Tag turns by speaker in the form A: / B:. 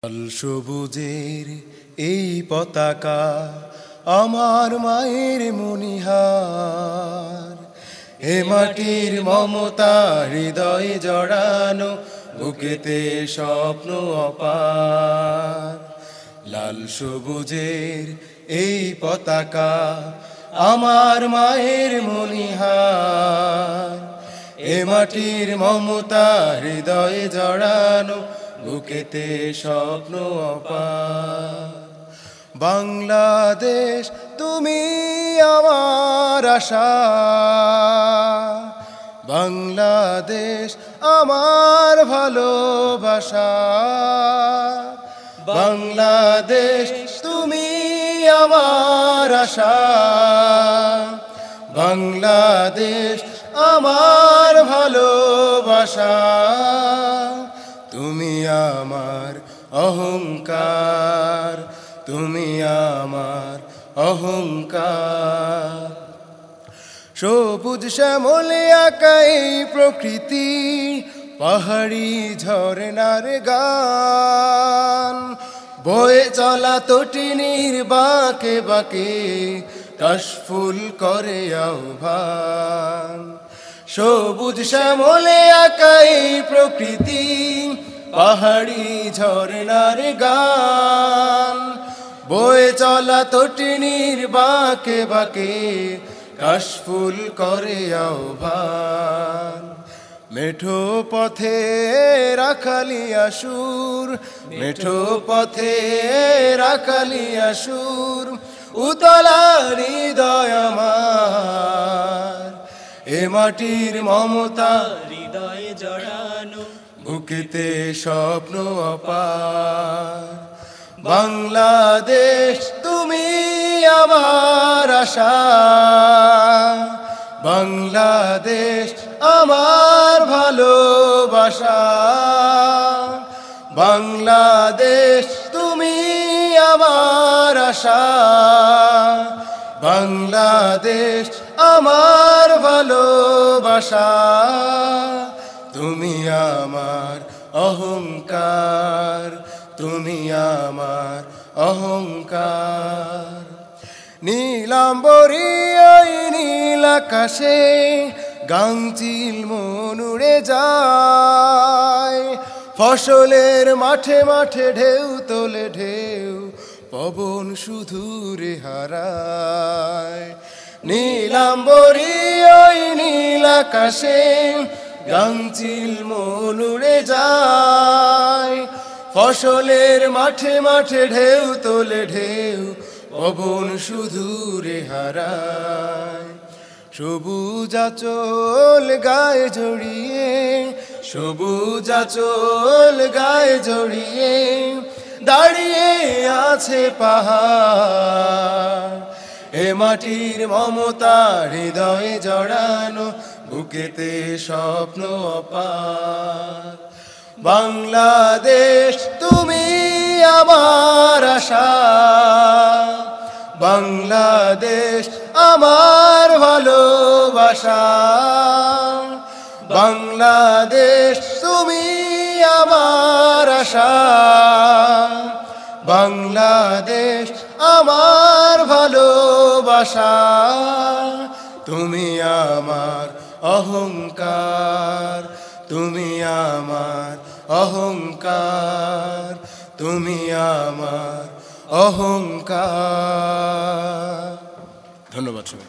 A: লাল সবুজের এই পতাকা আমার মায়ের মনিহার, হে মাটির মমতা হৃদয়ে জড়ানো, বুকেতে স্বপ্ন অপার। লাল সবুজের এই পতাকা আমার মায়ের মনিহার, হে মাটির মমতা হৃদয়ে জড়ানো, বুকেতে স্বপ্ন অপার। বাংলাদেশ তুমি আমার আশা, বাংলাদেশ আমার ভালোবাসা, বাংলাদেশ তুমি আমার আশা, বাংলাদেশ আমার ভালোবাসা। তুমি আমার অহংকার, তুমি আমার অহংকার। সবুজ শ্যামলে আঁকা এই প্রকৃতি, পাহাড়ি ঝরনার গান, বয়ে চলা তটিনীর বাঁকে বাঁকে কাশফুল করে আহ্বান। সবুজ শ্যামলে আঁকা এই প্রকৃতি, পাহাড়ি ঝরনার গান, বয়ে চলা তটিনীর বাঁকে বাঁকে কাশফুল করে আহ্বান। মেঠো পথে রাখালিয়া সুর, মেঠো পথে রাখালিয়া সুর, উতলা হৃদয় আমার, এ মাটির মমতা
B: হৃদয়ে জড়ানো,
A: বুকেতে স্বপ্ন অপার। বাংলাদেশ তুমি আমার আশা, বাংলাদেশ আমার ভালোবাসা, বাংলাদেশ তুমি আমার আশা, বাংলাদেশ আমার ভালোবাসা। তুমি আমার অহংকার, তুমি আমার অহংকার। নীলাম্বরী ওই নীল আকাশে গাংচিল মন উড়ে যায়, ফসলের মাঠে মাঠে ঢেউ তোলে ঢেউ, পবন শুধু রে হারায়। নীলাম্বরী ওই নীল আকাশে গাংচিল মন উড়ে যায়, ফসলের মাঠে মাঠে ঢেউ তোলে ঢেউ, পবন শুধু রে হারায়। সবুজ আঁচল গায়ে জড়িয়ে, সবুজ আঁচল গায়ে জড়িয়ে দাঁড়িয়ে আছে পাহাড়, এ মাটির মমতা হৃদয়ে জড়ানো, বুকেতে স্বপ্ন অপার। বাংলাদেশ তুমি আমার আশা, বাংলাদেশ আমার ভালোবাসা, বাংলাদেশ তুমি আমার আশা, বাংলাদেশ আমার ভালোবাসা। তুমি আমার অহংকার, তুমি আমার অহংকার, তুমি আমার অহংকার। ধন্যবাদ সবাই।